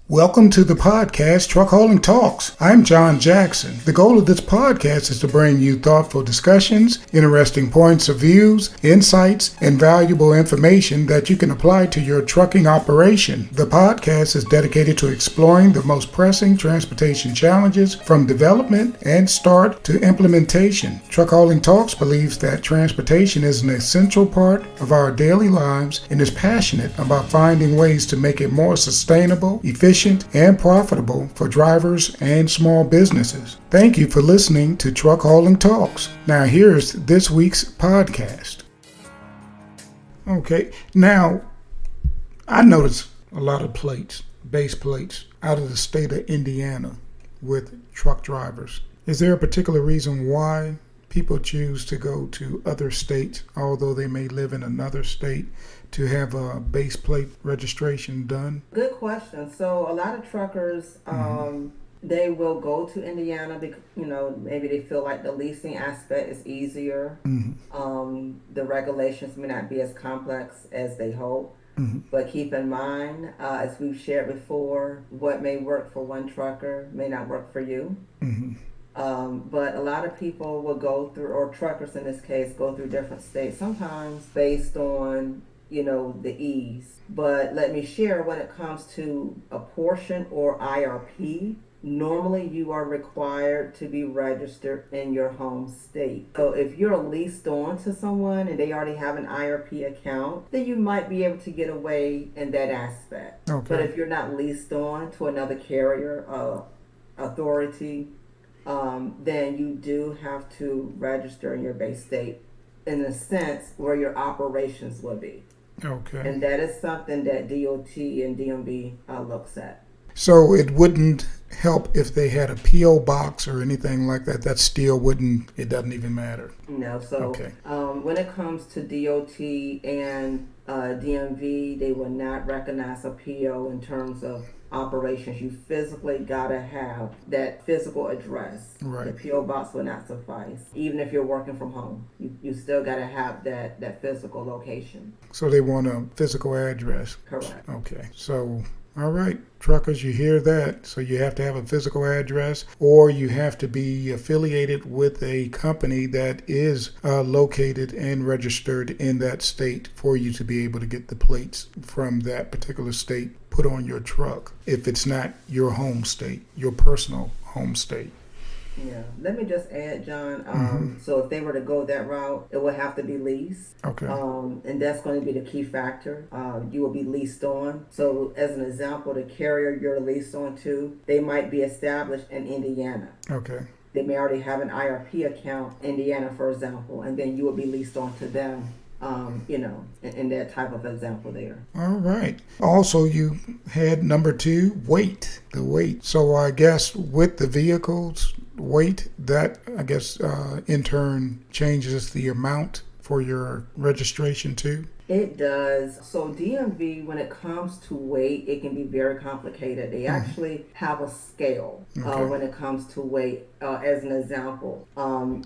Welcome to the podcast, Truck Hauling Talks. I'm John Jackson. The goal of this podcast is to bring you thoughtful discussions, interesting points of views, insights, and valuable information that you can apply to your trucking operation. The podcast is dedicated to exploring the most pressing transportation challenges from development and start to implementation. Truck Hauling Talks believes that transportation is an essential part of our daily lives and is passionate about finding ways to make it more sustainable, efficient, and profitable for drivers and small businesses. Thank you for listening to Truck Hauling Talks. Now here's this week's podcast. Okay, now I noticed a lot of plates, base plates, out of the state of Indiana with truck drivers. Is there a particular reason why people choose to go to other states, although they may live in another state, to have a base plate registration done? Good question. So a lot of truckers, they will go to Indiana because, maybe they feel like the leasing aspect is easier. The regulations may not be as complex as they hope. But keep in mind, as we've shared before, what may work for one trucker may not work for you. But a lot of people will go through, or truckers in this case, go through different states, sometimes based on the ease. But let me share, when it comes to a portion or IRP, normally you are required to be registered in your home state. So if you're leased on to someone and they already have an IRP account, then you might be able to get away in that aspect. Okay. But if you're not leased on to another carrier, authority, then you do have to register in your base state in a sense where your operations will be. Okay. And that is something that DOT and DMV looks at. So it wouldn't help if they had a P.O. box or anything like that. That still wouldn't, it doesn't even matter. No, so Okay. When it comes to DOT and DMV, they will not recognize a PO in terms of operations. You physically gotta have that physical address. Right. The PO box will not suffice. Even if you're working from home, you still gotta have that physical location. So they want a physical address. Correct. Okay. So, all right, truckers, you hear that. So you have to have a physical address, or you have to be affiliated with a company that is located and registered in that state for you to be able to get the plates from that particular state put on your truck, if it's not your home state, your personal home state. Yeah. Let me just add, John. So if they were to go that route, it would have to be leased. Okay. And that's going to be the key factor. You will be leased on. So as an example, the carrier you're leased on to, they might be established in Indiana. Okay. They may already have an IRP account, Indiana, for example, and then you will be leased on to them. In that type of example there. All right. Also, you had number 2, weight, the weight. So I guess with the vehicles, weight, that I guess in turn changes the amount for your registration too. It does. So DMV, when it comes to weight, it can be very complicated. They actually have a scale when it comes to weight. As an example,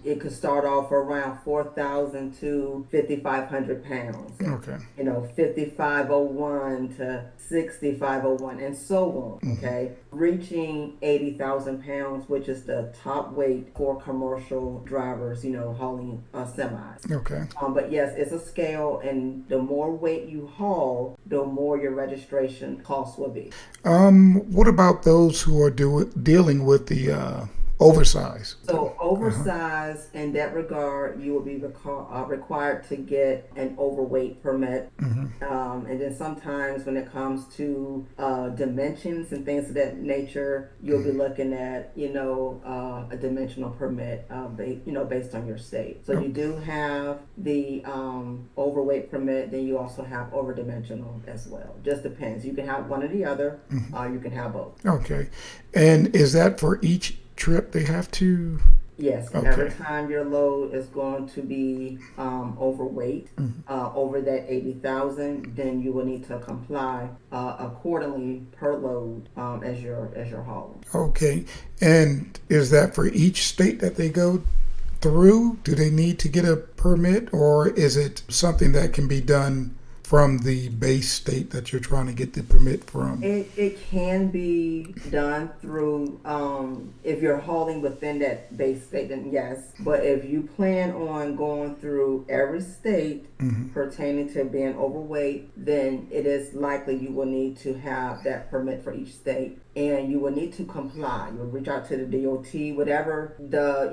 it could start off around 4,000 to 5,500 pounds. Okay. 5,501 to 6,501 and so on. Okay. Reaching 80,000 pounds, which is the top weight for commercial drivers, hauling semis. Okay. But yes, it's a scale, and the more weight you haul, the more your registration costs will be. What about those who are dealing with the oversize? So oversize, in that regard, you will be required to get an overweight permit. And then sometimes when it comes to dimensions and things of that nature, you'll be looking at, a dimensional permit, based on your state. So you do have the overweight permit, then you also have overdimensional as well. Just depends. You can have one or the other, you can have both. Okay. And is that for each trip they have to? Yes, Okay. every time your load is going to be overweight, over that 80,000, then you will need to comply accordingly per load as you're hauling. Okay. And is that for each state that they go through? Do they need to get a permit, or is it something that can be done from the base state that you're trying to get the permit from? It can be done through, if you're hauling within that base state, then yes. But if you plan on going through every state pertaining to being overweight, then it is likely you will need to have that permit for each state. And you will need to comply. You'll reach out to the DOT, whatever the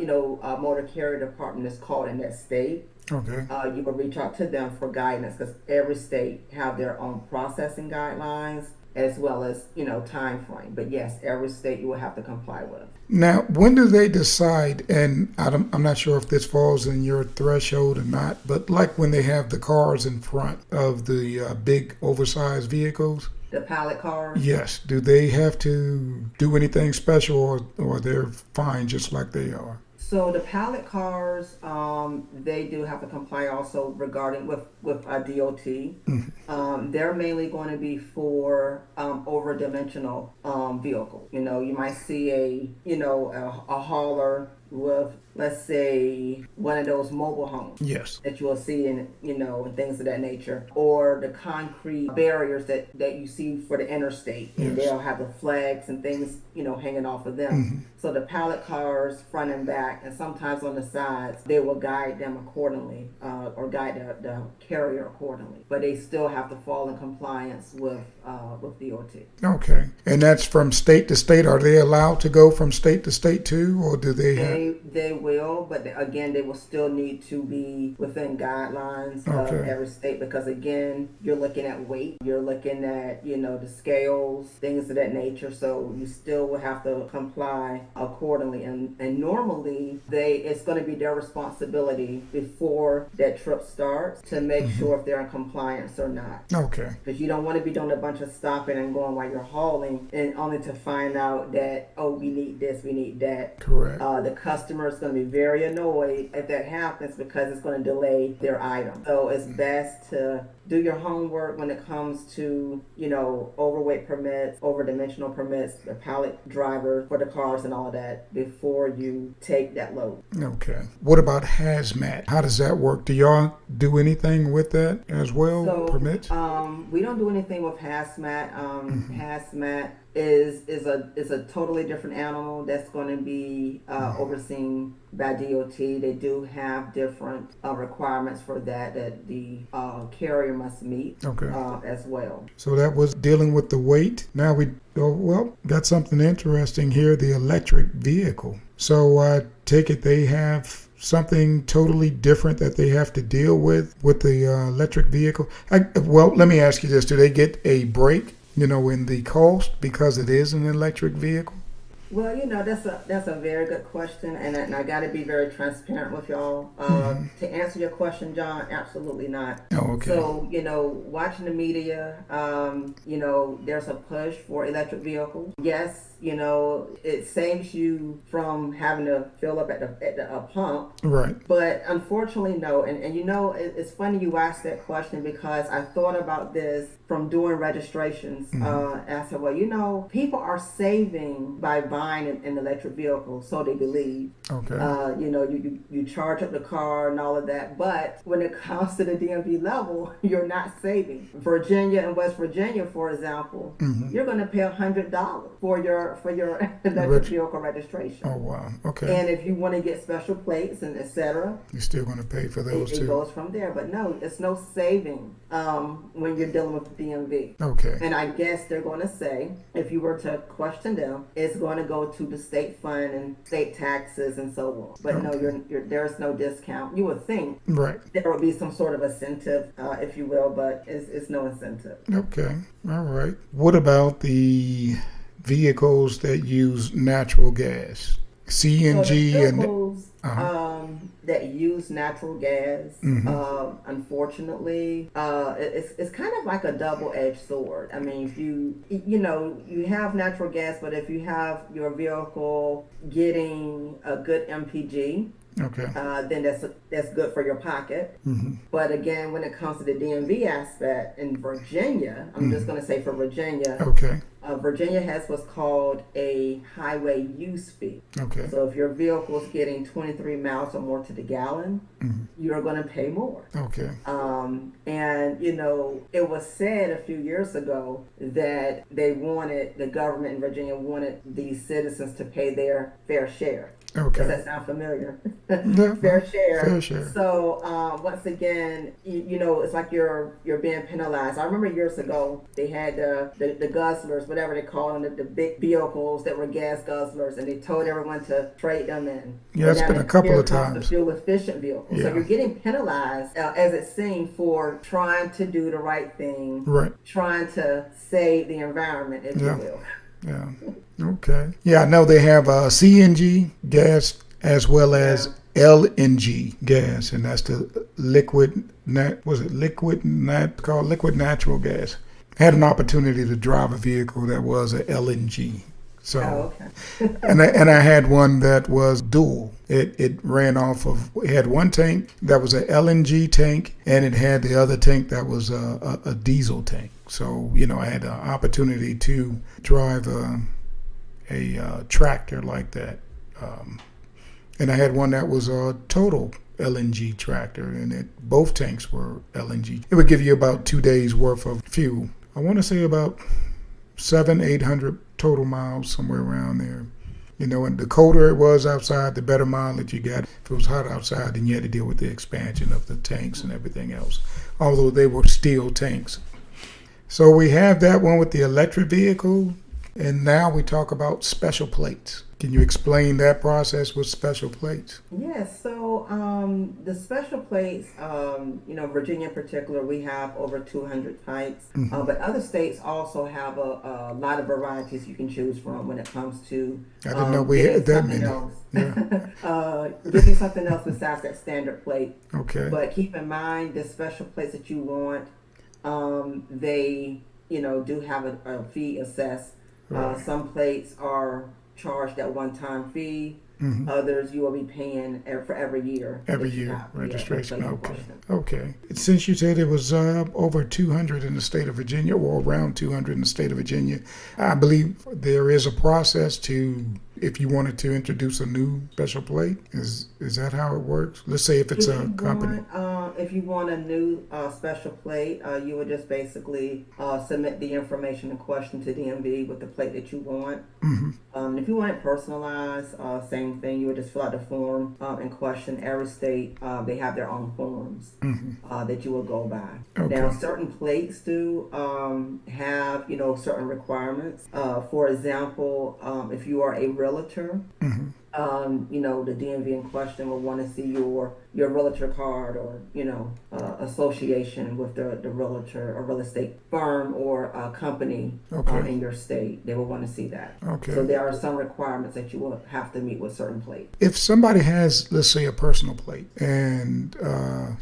motor carrier department is called in that state. Okay. You will reach out to them for guidance because every state have their own processing guidelines as well as time frame. But yes, every state you will have to comply with. Now, when do they decide? And I'm not sure if this falls in your threshold or not, but like when they have the cars in front of the big oversized vehicles. The pallet cars? Yes. Do they have to do anything special or they're fine just like they are? So the pallet cars, they do have to comply also regarding with a DOT. They're mainly going to be for over-dimensional vehicles. You might see a hauler with, let's say, one of those mobile homes. Yes. That you will see in and things of that nature, or the concrete barriers that you see for the interstate. Yes. And they'll have the flags and things hanging off of them. So the pallet cars, front and back, and sometimes on the sides, they will guide them accordingly, or guide the carrier accordingly. But they still have to fall in compliance with DOT. Okay. And that's from state to state. Are they allowed to go from state to state too, or do they have? They will, but again, they will still need to be within guidelines of every state because, again, you're looking at weight, you're looking at, the scales, things of that nature. So you still will have to comply accordingly. And normally, it's going to be their responsibility before that trip starts to make sure if they're in compliance or not. Okay. Because you don't want to be doing a bunch of stopping and going while you're hauling and only to find out that, we need this, we need that. Correct. The customer is going to be very annoyed if that happens because it's going to delay their item. So it's best to do your homework when it comes to, overweight permits, over-dimensional permits, the pallet driver for the cars and all of that before you take that load. Okay. What about hazmat? How does that work? Do y'all do anything with that as well, permits? We don't do anything with hazmat. Hazmat is a totally different animal that's going to be overseen by DOT. They do have different requirements for that the carrier must meet as well. So that was dealing with the weight. Now we got something interesting here, the electric vehicle. So I take it they have something totally different that they have to deal with the electric vehicle. Let me ask you this. Do they get a break in the cost because it is an electric vehicle? Well, that's a very good question, and I got to be very transparent with y'all. To answer your question, John, absolutely not. Oh, okay. So, watching the media, there's a push for electric vehicles. Yes, it saves you from having to fill up at a pump. Right. But unfortunately, no. And it's funny you asked that question because I thought about this from doing registrations. I said, well, people are saving by buying an electric vehicle, so they believe. Okay. You charge up the car and all of that, but when it comes to the DMV level, you're not saving. Virginia and West Virginia, for example, you're going to pay $100 for your electric vehicle registration. Oh wow. Okay. And if you want to get special plates and etc., you're still going to pay for those too. It goes from there, but no, it's no saving when you're dealing with the DMV. Okay. And I guess they're going to say, if you were to question them, it's going to go to the state fund and state taxes and so on. But no, there's no discount. You would think there would be some sort of incentive, if you will, but it's no incentive. Okay. All right. What about the vehicles that use natural gas? CNG vehicles, that use natural gas, unfortunately, it's kind of like a double-edged sword. I mean, if you have natural gas, but if you have your vehicle getting a good MPG, then that's good for your pocket. But again, when it comes to the DMV aspect in Virginia, I'm just going to say for Virginia, Virginia has what's called a highway use fee. Okay. So if your vehicle is getting 23 miles or more to the gallon, Mm-hmm. you're going to pay more. Okay. And it was said a few years ago that the government in Virginia wanted these citizens to pay their fair share. Okay. Does that sound familiar? Yeah, Fair share. fair share. So once again, it's like you're being penalized. I remember years ago they had the guzzlers, whatever they call them, the big vehicles that were gas guzzlers, and they told everyone to trade them in. Yeah, it's been a couple of times. The fuel efficient vehicles. Yeah. So you're getting penalized, as it seemed, for trying to do the right thing, Right. trying to save the environment, if you will. Yeah. Okay. Yeah, I know they have CNG gas as well as LNG gas, and that's the liquid natural gas. I had an opportunity to drive a vehicle that was a LNG. So, okay. and I had one that was dual. It ran off of. It had one tank that was a LNG tank, and it had the other tank that was a diesel tank. So I had the opportunity to drive a tractor like that, and I had one that was a total LNG tractor, and both tanks were LNG. It would give you about 2 days worth of fuel. I want to say about 700-800 total miles, somewhere around there. And the colder it was outside, the better mileage you got. If it was hot outside, then you had to deal with the expansion of the tanks and everything else, although they were steel tanks. So we have that one with the electric vehicle, and now we talk about special plates. Can you explain that process with special plates? Yes, so the special plates, Virginia in particular, we have over 200 types, but other states also have a lot of varieties you can choose from when it comes to I didn't know we had that many. Yeah. Getting something else besides that standard plate. Okay. But keep in mind the special plates that you want, they do have a fee assessed. Right. Some plates are charged that one-time fee. Others you will be paying for every year. Every year registration. Okay. Since you said it was over 200 in the state of Virginia, or around 200 in the state of Virginia, I believe there is a process if you wanted to introduce a new special plate. Is that how it works? Let's say if it's a company. If you want a new special plate, you would just basically submit the information in question to DMV with the plate that you want. If you want it personalized, same thing. You would just fill out the form in question. Every state, they have their own forms that you will go by. Okay. Now, certain plates do have certain requirements. For example, if you are a realtor, the DMV in question will want to see your realtor card, or association with the realtor or real estate firm or a company in your state. They will want to see that. Okay. So there are some requirements that you will have to meet with certain plates. If somebody has, let's say, a personal plate, and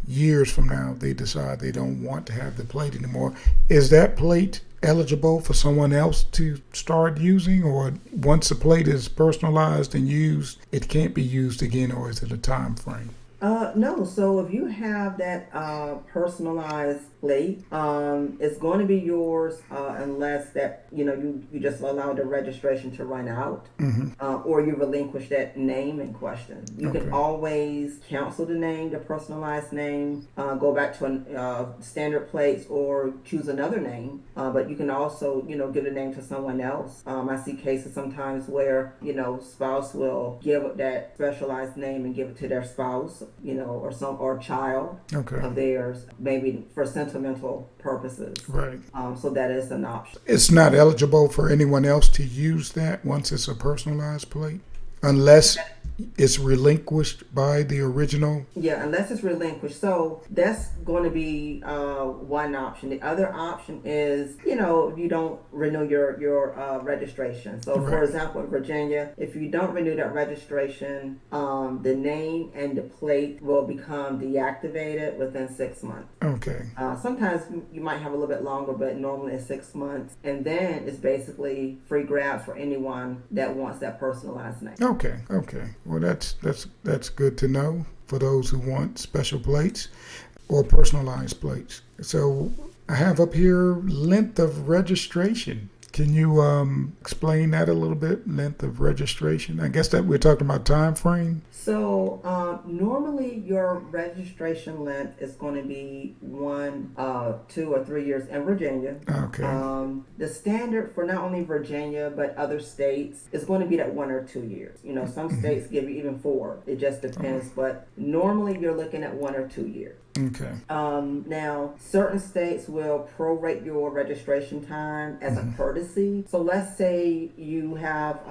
years from now they decide they don't want to have the plate anymore, is that plate eligible for someone else to start using, or once a plate is personalized and used, it can't be used again, or is it a time frame? No. So if you have that personalized plate, it's going to be yours unless that you just allow the registration to run out, or you relinquish that name in question. You can always cancel the personalized name, go back to standard plates, or choose another name. But you can also give the name to someone else. I see cases sometimes where spouse will give that specialized name and give it to their spouse, or child of theirs, maybe for sentimental purposes. Right. So that is an option. It's not eligible for anyone else to use that once it's a personalized plate, unless it's relinquished by the original. Yeah, unless it's relinquished. So that's going to be one option. The other option is, you don't renew your registration. So, for example, in Virginia, if you don't renew that registration, the name and the plate will become deactivated within 6 months. Okay. Sometimes you might have a little bit longer, but normally it's 6 months. And then it's basically free grabs for anyone that wants that personalized name. Okay. Well, that's good to know for those who want special plates or personalized plates. So I have up here length of registration. Can you explain that a little bit? Length of registration. I guess that we're talking about time frame. So normally your registration length is going to be 2 or 3 years in Virginia. Okay. The standard for not only Virginia but other states is going to be that 1 or 2 years. Some states give you even 4. It just depends. But normally you're looking at 1 or 2 years. Okay. Now, certain states will prorate your registration time as a courtesy. So let's say you have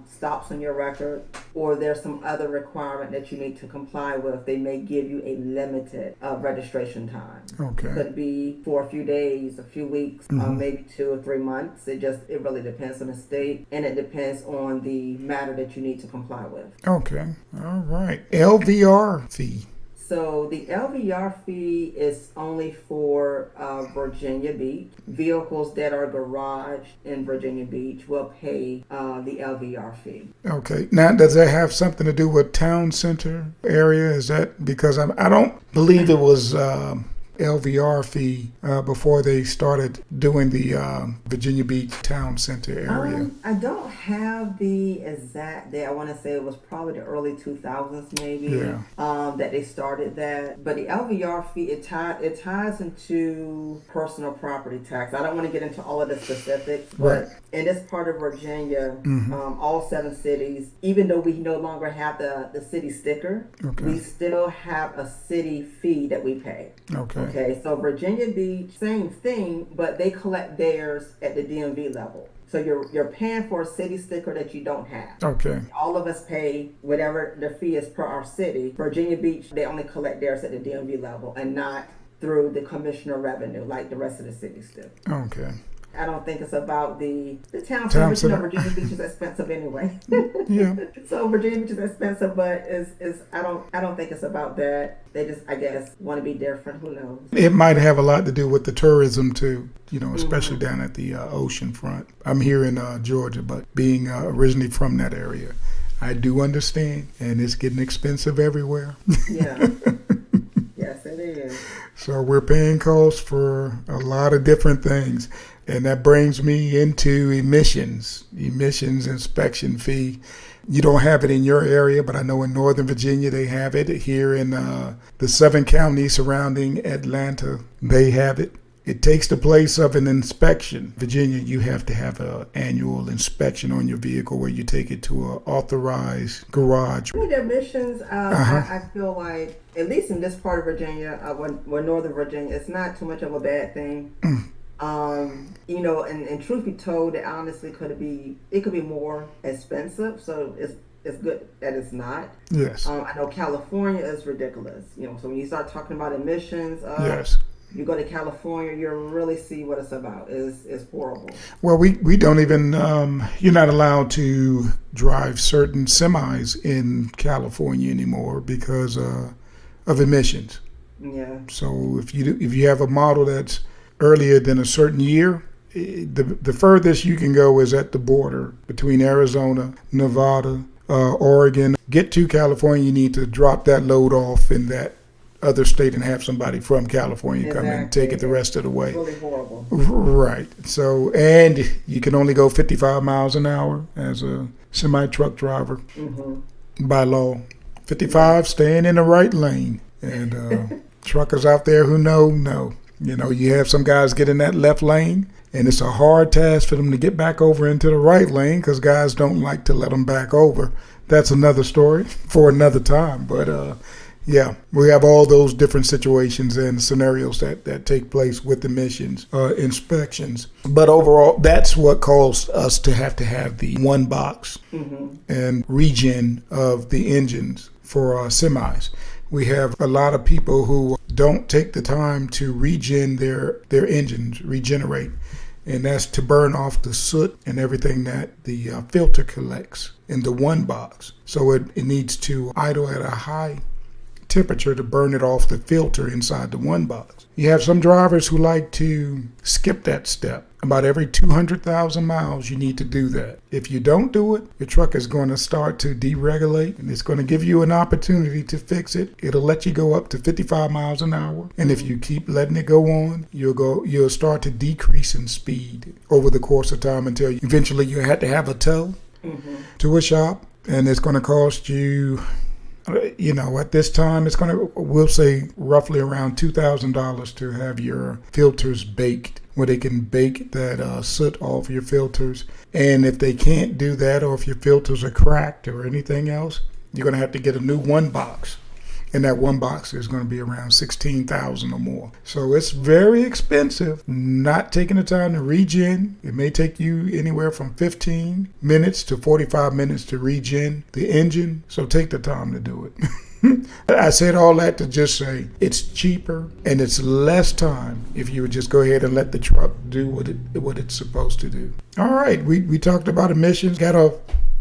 stops on your record, or there's some other requirement that you need to comply with. They may give you a limited registration time. Okay. It could be for a few days, a few weeks, maybe 2 or 3 months. It really depends on the state, and it depends on the matter that you need to comply with. Okay. All right. LVR fee. So the LVR fee is only for Virginia Beach. Vehicles that are garaged in Virginia Beach will pay the LVR fee. Okay. Now, does that have something to do with town center area? Is that because I don't believe it was LVR fee before they started doing the Virginia Beach town center area? I don't have the exact date. I want to say it was probably the early 2000s maybe that they started that. But the LVR fee, it ties into personal property tax. I don't want to get into all of the specifics, but in this part of Virginia, all 7 cities, even though we no longer have the city sticker, we still have a city fee that we pay. Okay, so Virginia Beach, same thing, but they collect theirs at the DMV level. So you're paying for a city sticker that you don't have. Okay. All of us pay whatever the fee is per our city. Virginia Beach, they only collect theirs at the DMV level and not through the commissioner revenue like the rest of the cities do. Okay. I don't think it's about the town center. Virginia Beach is expensive anyway. Yeah. So Virginia Beach is expensive, but I don't think it's about that. They just, I guess, want to be different. Who knows? It might have a lot to do with the tourism too. Especially down at the ocean front. I'm here in Georgia, but being originally from that area, I do understand, and it's getting expensive everywhere. Yeah. Yes, it is. So we're paying costs for a lot of different things. And that brings me into emissions inspection fee. You don't have it in your area, but I know in Northern Virginia they have it. Here in the 7 counties surrounding Atlanta, they have it. It takes the place of an inspection. Virginia, you have to have an annual inspection on your vehicle where you take it to an authorized garage. With emissions, I feel like, at least in this part of Virginia, where Northern Virginia, it's not too much of a bad thing. And truth be told, it honestly could be more expensive. So it's good that it's not. Yes. I know California is ridiculous. So when you start talking about emissions, yes. You go to California, you'll really see what it's about. It's horrible. Well, we don't even, you're not allowed to drive certain semis in California anymore because of emissions. Yeah. So if you have a model that's earlier than a certain year, the furthest you can go is at the border between Arizona, Nevada, Oregon. Get to California, you need to drop that load off in that other state and have somebody from California come in and take it the rest of the way. It's really horrible. Right. So, and you can only go 55 miles an hour as a semi-truck driver by law. 55, staying in the right lane. And truckers out there who know. You have some guys get in that left lane, and it's a hard task for them to get back over into the right lane because guys don't like to let them back over. That's another story for another time. But yeah, we have all those different situations and scenarios that take place with emissions inspections. But overall, that's what caused us to have the one box and regen of the engines for semis. We have a lot of people who don't take the time to regen their engines, regenerate. And that's to burn off the soot and everything that the filter collects in the one box. So it needs to idle at a high temperature to burn it off the filter inside the one box. You have some drivers who like to skip that step. About every 200,000 miles, you need to do that. If you don't do it, your truck is going to start to deregulate, and it's going to give you an opportunity to fix it. It'll let you go up to 55 miles an hour. And if you keep letting it go on, you'll start to decrease in speed over the course of time until eventually you had to have a tow to a shop, and it's going to cost you, at this time, it's going to, we'll say roughly around $2,000 to have your filters baked, where they can bake that soot off your filters. And if they can't do that, or if your filters are cracked or anything else, you're going to have to get a new one box. And that one box is going to be around $16,000 or more. So it's very expensive, not taking the time to regen. It may take you anywhere from 15 minutes to 45 minutes to regen the engine. So take the time to do it. I said all that to just say it's cheaper and it's less time if you would just go ahead and let the truck do what it's supposed to do. All right, we talked about emissions, got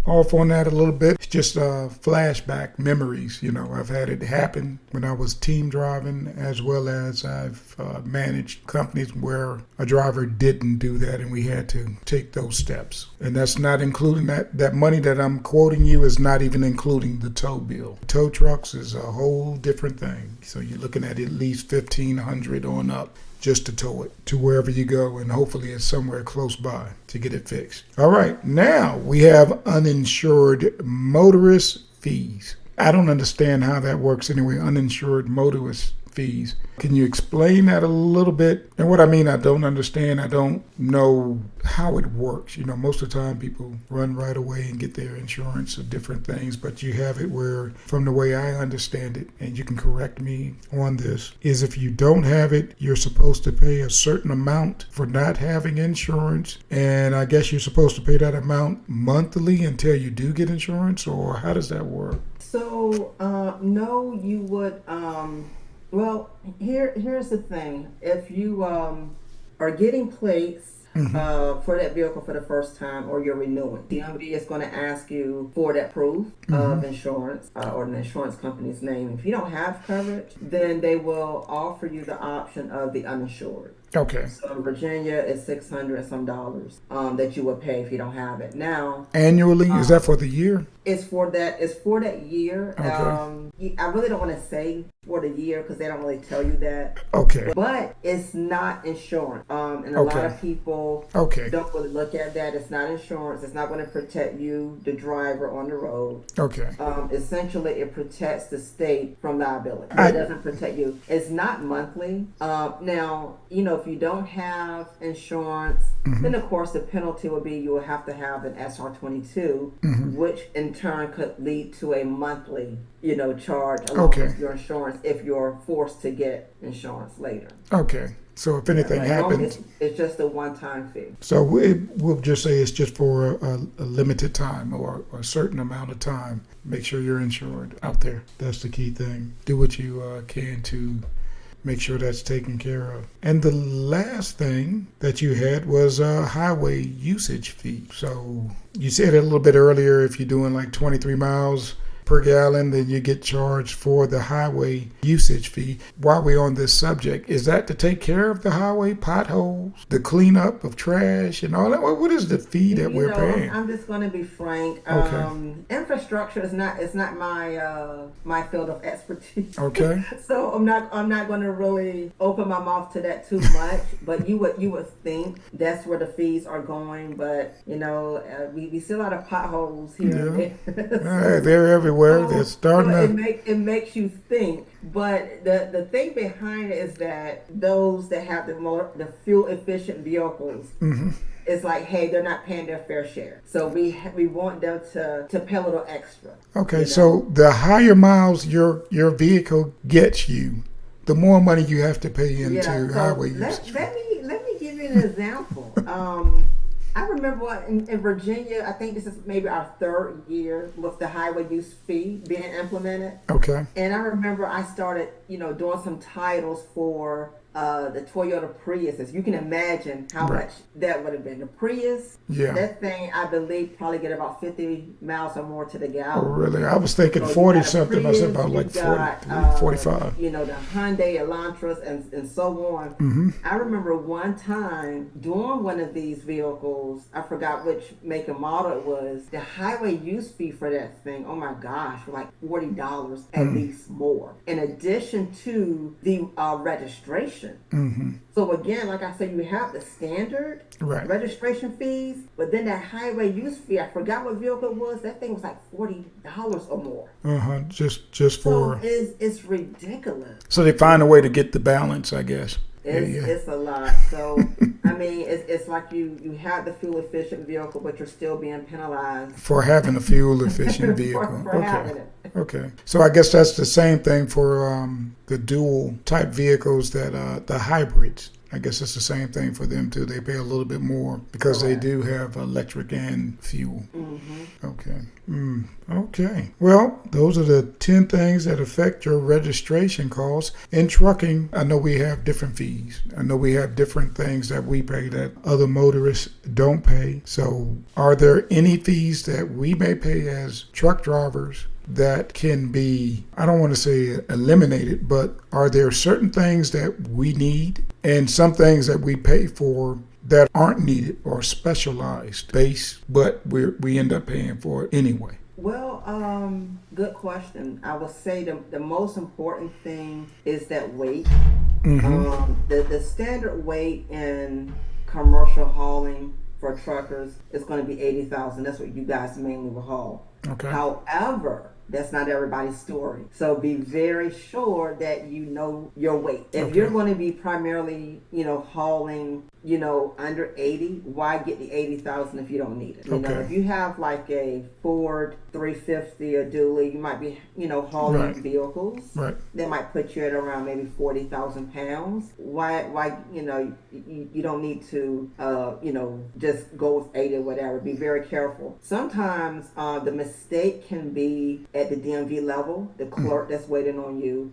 off on that a little bit. It's just flashback memories. I've had it happen when I was team driving, as well as I've managed companies where a driver didn't do that and we had to take those steps. And that's not including that money that I'm quoting you is not even including the tow bill. Tow trucks is a whole different thing. So you're looking at least $1,500 on up just to tow it to wherever you go, and hopefully it's somewhere close by to get it fixed. All right, now we have uninsured motorist fees. I don't understand how that works anyway, uninsured motorist fees. Can you explain that a little bit? And what I mean, I don't understand. I don't know how it works. Most of the time people run right away and get their insurance of different things, but you have it where, from the way I understand it, and you can correct me on this, is if you don't have it, you're supposed to pay a certain amount for not having insurance. And I guess you're supposed to pay that amount monthly until you do get insurance, or how does that work? So, no, you would, well, here's the thing. If you are getting plates for that vehicle for the first time, or you're renewing, DMV is going to ask you for that proof of insurance, or the insurance company's name. If you don't have coverage, then they will offer you the option of the uninsured. Okay. So in Virginia, it's $600 and some dollars that you would pay if you don't have it. Now, annually, is that for the year? It's for that year. Okay. I really don't want to say for the year because they don't really tell you that. Okay. But it's not insurance. And a lot of people don't really look at that. It's not insurance. It's not going to protect you, the driver, on the road. Okay. Essentially, it protects the state from liability. It doesn't protect you. It's not monthly. Now, if you don't have insurance, then of course the penalty would be you will have to have an SR22, which in turn could lead to a monthly, charge along with your insurance if you're forced to get insurance later. Okay. So if anything happens, it's just a one-time fee. So we'll just say it's just for a limited time or a certain amount of time. Make sure you're insured out there. That's the key thing. Do what you can to make sure that's taken care of. And the last thing that you had was a highway usage fee. So you said it a little bit earlier, if you're doing like 23 miles per gallon, then you get charged for the highway usage fee. While we're on this subject, is that to take care of the highway potholes, the cleanup of trash and all that? What is the fee that we're paying? I'm just going to be frank. Infrastructure is not my field of expertise. Okay. So I'm not going to really open my mouth to that too much. But you would think that's where the fees are going. But we see a lot of potholes here. Yeah. They're everywhere. They're starting it makes you think. But the thing behind it is that those that have the fuel efficient vehicles, it's like, hey, they're not paying their fair share. So we want them to pay a little extra. Okay, so the higher miles your vehicle gets you, the more money you have to pay into highway usage. Let me give you an example. I remember in Virginia, I think this is maybe our third year with the highway use fee being implemented. Okay. And I remember I started, doing some titles for the Toyota Priuses. You can imagine how Right. much that would have been. The Prius, Yeah. that thing, I believe, probably get about 50 miles or more to the Oh, gallon. really? I was thinking So you 40 got a something. I said Prius, about you like got 43, 45. the Hyundai Elantras, and so on. Mm-hmm. I remember one time doing one of these vehicles. I forgot which make and model it was. The highway use fee for that thing, oh my gosh, for like $40 at Mm-hmm. least more. In addition to the registration. Mm-hmm. So again, like I said, you have the standard Right. registration fees, but then that highway use fee, I forgot what vehicle it was. That thing was like $40 or more. Uh-huh. Just So for it's ridiculous. so they find a way to get the balance, I guess. Yeah, It's yeah. it's a lot. So I mean, it's like you have the fuel efficient vehicle, but you're still being penalized For having a fuel efficient for, vehicle. for Okay. having it. Okay. So I guess that's the same thing for the dual type vehicles that the hybrids. I guess it's the same thing for them too. They pay a little bit more because they Correct. do have electric and fuel. Hmm. Okay. Okay. Well, those are the 10 things that affect your registration costs. In trucking, I know we have different fees. I know we have different things that we pay that other motorists don't pay. So, are there any fees that we may pay as truck drivers that can be, I don't want to say eliminated, but are there certain things that we need and some things that we pay for that aren't needed or specialized base, but we end up paying for it anyway? Well, good question. I would say the most important thing is that weight. Mm-hmm. The standard weight in commercial hauling for truckers is going to be 80,000. That's what you guys mainly will haul. Okay. However, that's not everybody's story. So be very sure that you know your weight. If you're Okay. going to be primarily, hauling, under 80, why get the 80,000 if you don't need it? Okay. If you have like a Ford 350 or dually, you might be, hauling Right. vehicles. Right. That might put you at around maybe 40,000 pounds. Why, you don't need to, just go with 80 or whatever. Be very careful. Sometimes the mistake can be at the DMV level, the clerk that's waiting on you.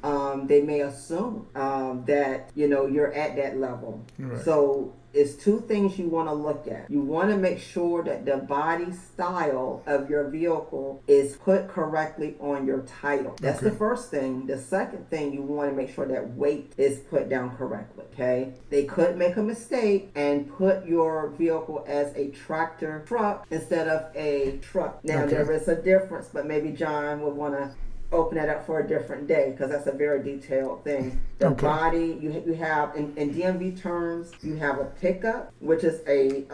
They may assume that, you're at that level. Right. So it's two things you want to look at. You want to make sure that the body style of your vehicle is put correctly on your title. That's the Okay. first thing. The second thing, you want to make sure that weight is put down correctly. Okay? They could make a mistake and put your vehicle as a tractor truck instead of a truck. Now, Okay. there is a difference, but maybe John would want to open that up for a different day because that's a very detailed thing. The Okay. body you have in DMV terms, you have a pickup, which is a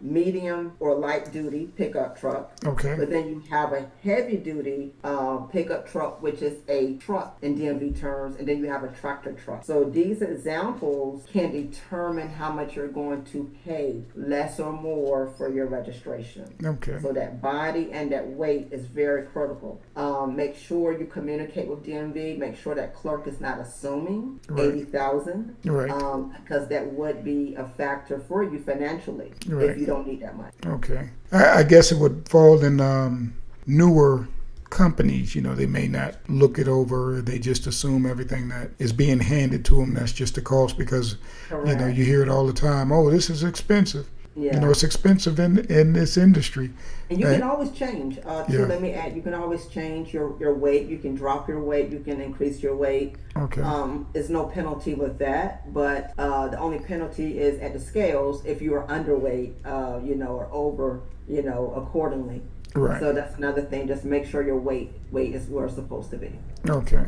medium or light duty pickup truck. Okay. But then you have a heavy duty pickup truck, which is a truck in DMV terms, and then you have a tractor truck. So these examples can determine how much you're going to pay, less or more, for your registration. Okay. So that body and that weight is very critical. Make sure you communicate with DMV. Make sure that clerk is not assuming Right. 80,000, Right. because that would be a factor for you financially Right. if you don't need that much. Okay. I guess it would fall in newer companies. They may not look it over. They just assume everything that is being handed to them. That's just the cost because, Correct. you hear it all the time. Oh, this is expensive. Yeah. It's expensive in this industry. And you can always change. Yeah. Let me add, you can always change your weight. You can drop your weight. You can increase your weight. Okay. There's no penalty with that, but the only penalty is at the scales if you are underweight, or over, accordingly. Right. So that's another thing. Just make sure your weight is where it's supposed to be. Okay.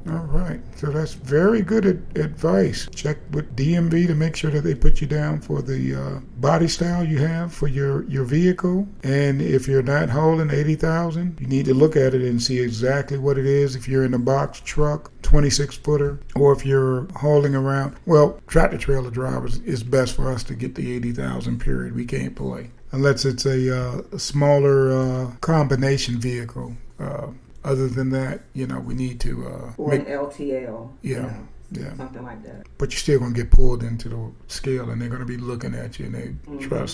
All right. So that's very good advice. Check with DMV to make sure that they put you down for the body style you have for your vehicle. And if you're not hauling 80,000, you need to look at it and see exactly what it is. If you're in a box truck, 26 footer, or if you're hauling around, well, tractor trailer drivers is best for us to get the 80,000 period. We can't play unless it's a smaller combination vehicle. Other than that, we need to Or an LTL. Yeah. Yeah. Something like that. But you're still going to get pulled into the scale, and they're going to be looking at you, and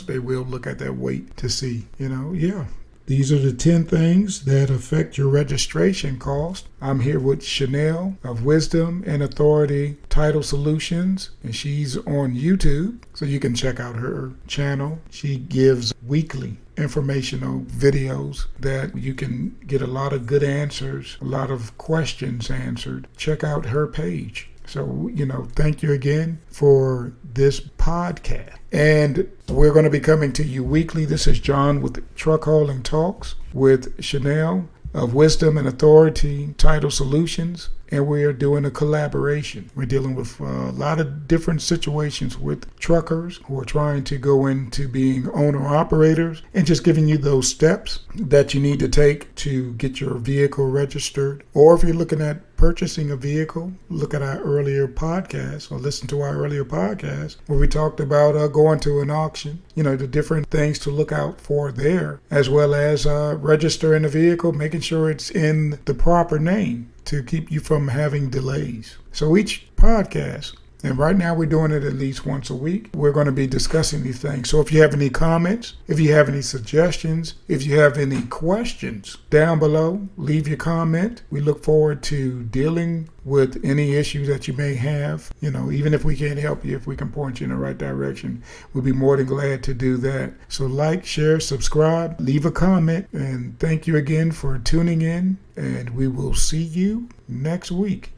they will look at that weight to see, Yeah. These are the 10 things that affect your registration cost. I'm here with Chanel of Wisdom and Authority Title Solutions, and she's on YouTube, so you can check out her channel. She gives weekly informational videos that you can get a lot of good answers, a lot of questions answered. Check out her page. So, thank you again for this podcast. And we're going to be coming to you weekly. This is John with Truck Hauling Talks with Chanel of Wisdom and Authority Title Solutions. And we are doing a collaboration. We're dealing with a lot of different situations with truckers who are trying to go into being owner-operators, and just giving you those steps that you need to take to get your vehicle registered. Or if you're looking at purchasing a vehicle, look at our earlier podcast or listen to our earlier podcast where we talked about going to an auction, the different things to look out for there, as well as registering a vehicle, making sure it's in the proper name to keep you from having delays. So each podcast, and right now we're doing it at least once a week, we're going to be discussing these things. So if you have any comments, if you have any suggestions, if you have any questions down below, leave your comment. We look forward to dealing with any issues that you may have. Even if we can't help you, if we can point you in the right direction, we'll be more than glad to do that. So like, share, subscribe, leave a comment, and thank you again for tuning in, and we will see you next week.